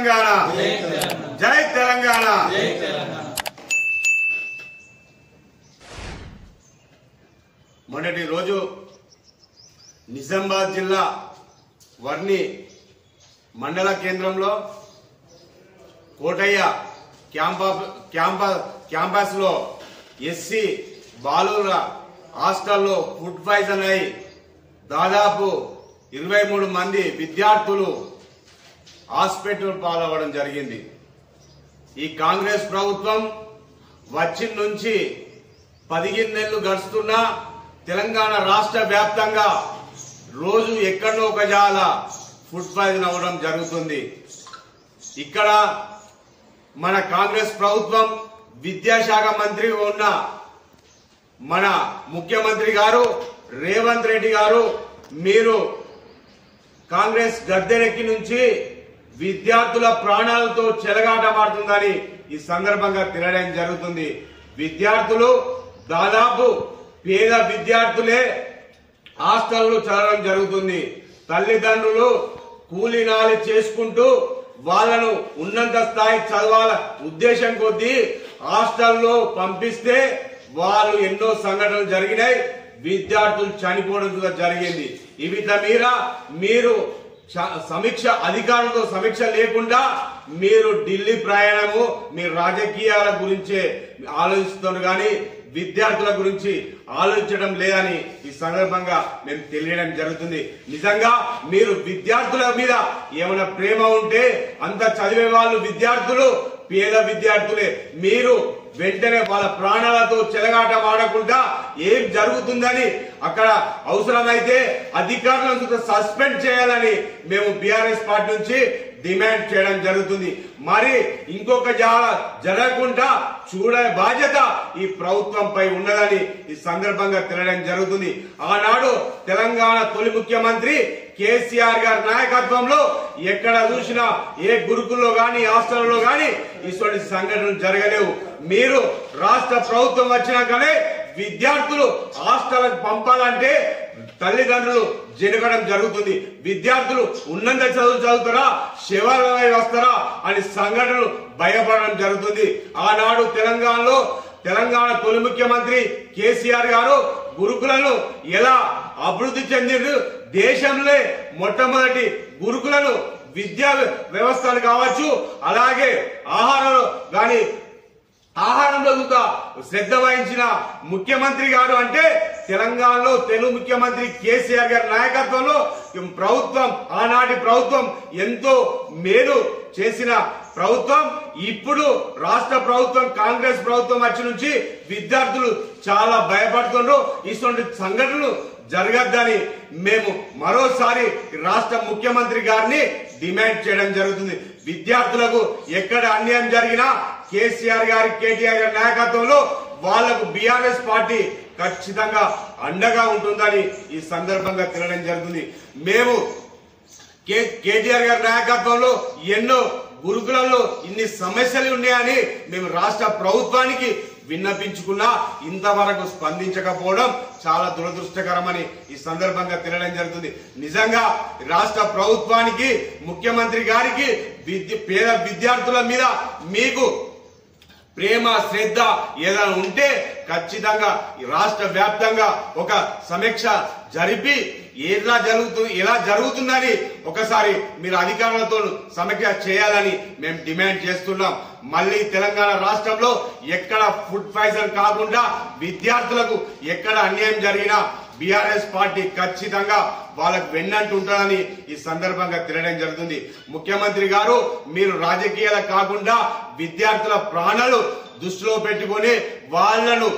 తెలంగాణ జై తెలంగాణ మొన్నటి రోజు నిజామాబాద్ జిల్లా వర్ణి మండల కేంద్రంలో కోటయ్య క్యాంపస్ లో ఎస్సీ బాలుర హాస్టల్లో ఫుడ్ పాయిజన్ అయి దాదాపు 23 మంది విద్యార్థులు హాస్పిటల్ పాలవడం జరిగింది. ఈ కాంగ్రెస్ ప్రభుత్వం వచ్చిన నుంచి 15 నెలలు గడుస్తున్నా తెలంగాణ రాష్ట్ర వ్యాప్తంగా రోజు ఎక్కడో ఒక జాల ఫుడ్ పాయిజన్ అవ్వడం జరుగుతుంది. ఇక్కడ మన కాంగ్రెస్ ప్రభుత్వం విద్యాశాఖ మంత్రి ఉన్న మన ముఖ్యమంత్రి గారు రేవంత్ రెడ్డి గారు మీరు కాంగ్రెస్ గద్దెనెక్కి నుంచి విద్యార్థుల ప్రాణాలతో చెలగాటమాడుతుందని ఈ సందర్భంగా తెలియడం జరుగుతుంది. విద్యార్థులు దాదాపు పేద విద్యార్థులే హాస్టల్లో చదవడం జరుగుతుంది. తల్లిదండ్రులు కూలీనాలి చేసుకుంటూ వాళ్ళను ఉన్నత స్థాయి చదవాల ఉద్దేశం కొద్దీ హాస్టల్లో పంపిస్తే వాళ్ళు ఎన్నో సంఘటనలు జరిగినాయి. విద్యార్థులు చనిపోవడం కూడా జరిగింది. ఇవి మీద మీరు సమీక్ష అధికారులతో సమీక్ష లేకుండా మీరు ఢిల్లీ ప్రయాణము మీ రాజకీయాల గురించే ఆలోచిస్తున్నారు కానీ విద్యార్థుల గురించి ఆలోచించడం లేదని ఈ సందర్భంగా మేము తెలియడం జరుగుతుంది. నిజంగా మీరు విద్యార్థుల మీద ఏమైనా ప్రేమ ఉంటే అంత చదివే వాళ్ళు విద్యార్థులు పేద విద్యార్థులే. మీరు వెంటనే వాళ్ళ ప్రాణాలతో చెలగాట వాడకుండా ఏం జరుగుతుందని అక్కడ అవసరమైతే అధికారులను సస్పెండ్ చేయాలని మేము బీఆర్ఎస్ పార్టీ నుంచి డిమాండ్ చేయడం జరుగుతుంది. మరి ఇంకొక జరగకుండా చూడే బాధ్యత ఈ ప్రభుత్వంపై ఉన్నదని ఈ సందర్భంగా తెలియడం జరుగుతుంది. ఆనాడు తెలంగాణ తొలి ముఖ్యమంత్రి కేసీఆర్ గారి నాయకత్వంలో ఎక్కడ చూసినా ఏ గురుకుల్లో గాని హాస్టల్లో గాని ఇటువంటి సంఘటనలు జరగలేవు. మీరు రాష్ట్ర ప్రభుత్వం వచ్చినాకనే విద్యార్థులు హాస్టల్కి పంపాలంటే తల్లిదండ్రులు జరగడం జరుగుతుంది. విద్యార్థులు ఉన్నత చదువు చదువుతారా శివాలయ వస్తారా అని సంఘటనలు భయపడడం జరుగుతుంది. ఆనాడు తెలంగాణ తొలి ముఖ్యమంత్రి కేసీఆర్ గారు గురుకులను ఎలా అభివృద్ధి చెందిండ్రు, దేశంలో మొట్టమొదటి గురుకులను విద్యా వ్యవస్థలు కావచ్చు అలాగే ఆహారంలో శ్రద్ధ వహించిన ముఖ్యమంత్రి గారు అంటే తెలంగాణలో తెలుగు ముఖ్యమంత్రి కేసీఆర్ గారి నాయకత్వంలో ప్రభుత్వం ఆనాటి ప్రభుత్వం ఎంతో మేలు చేసిన ప్రభుత్వం. ఇప్పుడు రాష్ట్ర ప్రభుత్వం కాంగ్రెస్ ప్రభుత్వం వచ్చి నుంచి విద్యార్థులు చాలా భయపడుతున్నారు. ఇటువంటి సంఘటనలు జరగద్దని మేము మరోసారి రాష్ట్ర ముఖ్యమంత్రి గారిని డిమాండ్ చేయడం జరుగుతుంది. విద్యార్థులకు ఎక్కడ అన్యాయం జరిగినా కేసీఆర్ గారి కేటీఆర్ గారి నాయకత్వంలో వాళ్లకు బీఆర్ఎస్ పార్టీ ఖచ్చితంగా అండగా ఉంటుందని ఈ సందర్భంగా తెలియడం జరుగుతుంది. మేము కేటీఆర్ గారి నాయకత్వంలో ఎన్నో గురుకులలో ఇన్ని సమస్యలు ఉన్నాయని మేము రాష్ట్ర ప్రభుత్వానికి విన్నపించుకున్నా ఇంతవరకు స్పందించకపోవడం చాలా దురదృష్టకరమని ఈ సందర్భంగా తెలియడం జరుగుతుంది. నిజంగా రాష్ట్ర ప్రభుత్వానికి ముఖ్యమంత్రి గారికి పేద విద్యార్థుల మీద మీకు ప్రేమ శ్రద్ధ ఏదైనా ఉంటే ఖచ్చితంగా రాష్ట్ర వ్యాప్తంగా ఒక సమీక్ష జరిపి ఎలా జరుగుతుందని ఒకసారి మీరు అధికారులతో సమీక్ష చేయాలని మేము డిమాండ్ చేస్తున్నాం. మళ్ళీ తెలంగాణ రాష్ట్రంలో ఎక్కడ ఫుడ్ పాయిజన్ కాకుండా విద్యార్థులకు ఎక్కడ అన్యాయం జరిగినా బీఆర్ఎస్ పార్టీ ఖచ్చితంగా వాళ్ళకు వెన్నంటూ ఉంటుందని ఈ సందర్భంగా తెలియడం జరుగుతుంది. ముఖ్యమంత్రి గారు మీరు రాజకీయాలు కాకుండా విద్యార్థుల ప్రాణాలు దృష్టిలో పెట్టుకొని వాళ్లను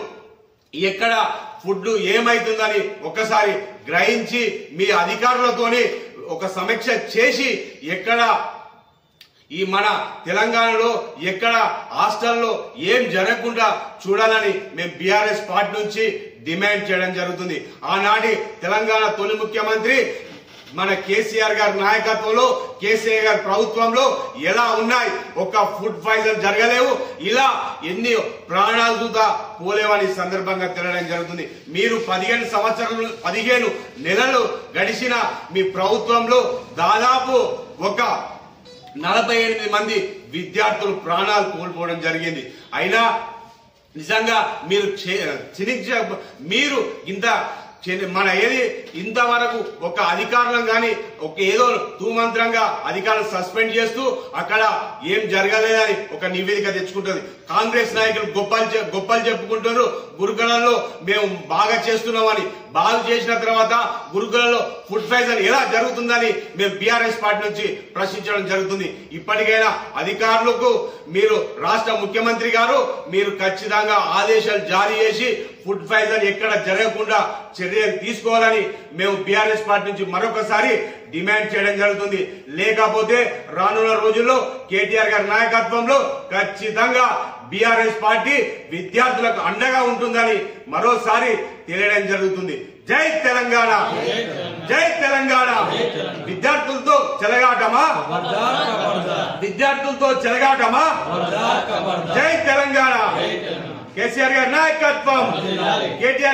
ఎక్కడ ఫుడ్ ఏమైతుందని ఒకసారి గ్రహించి మీ అధికారులతోని ఒక సమీక్ష చేసి ఎక్కడ ఈ మన తెలంగాణలో ఎక్కడ హాస్టల్లో ఏం జరగకుండా చూడాలని మేము బీఆర్ఎస్ పార్టీ నుంచి డిమాండ్ చేయడం జరుగుతుంది. ఆనాటి తెలంగాణ తొలి ముఖ్యమంత్రి మన కేసీఆర్ గారి నాయకత్వంలో కేసీఆర్ గారి ప్రభుత్వంలో ఎలా ఉన్నాయి ఒక ఫుడ్ పాయిజన్ జరగలేవు, ఇలా ఎన్ని ప్రాణాలు చూదా పోలేవని సందర్భంగా తెలియడం జరుగుతుంది. మీరు 15 నెలలు గడిచిన మీ ప్రభుత్వంలో దాదాపు ఒక 48 మంది విద్యార్థులు ప్రాణాలు కోల్పోవడం జరిగింది. అయినా నిజంగా మీరు ఇంత మన ఏది ఇంతవరకు ఒక అధికారులను కానీ ఒక ఏదో తూమంత్రంగా అధికారులు సస్పెండ్ చేస్తూ అక్కడ ఏం జరగలేదని ఒక నివేదిక తెచ్చుకుంటుంది. కాంగ్రెస్ నాయకులు గొప్పలు చెప్పుకుంటున్నారు. గురుకులలో మేము బాగా చేస్తున్నామని, బాగా చేసిన తర్వాత గురుకులలో ఫుడ్ పాయిజన్ ఎలా జరుగుతుందని మేము బీఆర్ఎస్ పార్టీ నుంచి ప్రశ్నించడం జరుగుతుంది. ఇప్పటికైనా అధికారులకు మీరు రాష్ట్ర ముఖ్యమంత్రి గారు మీరు ఖచ్చితంగా ఆదేశాలు జారీ చేసి ఫుడ్ పాయిజన్ ఎక్కడ జరగకుండా చర్యలు తీసుకోవాలని మేము బీఆర్ఎస్ పార్టీ నుంచి మరొకసారి డిమాండ్ చేయడం జరుగుతుంది. లేకపోతే రానున్న రోజుల్లో కేటీఆర్ గారి నాయకత్వంలో ఖచ్చితంగా బీఆర్ఎస్ పార్టీ విద్యార్థులకు అండగా ఉంటుందని మరోసారి తెలియడం జరుగుతుంది. జై తెలంగాణ, జై తెలంగాణ. విద్యార్థులతో చెలగాటమా, విద్యార్థులతో చెలగాటమా. జై తెలంగాణ. కేసీఆర్ గారి నాయకత్వం, కేటీఆర్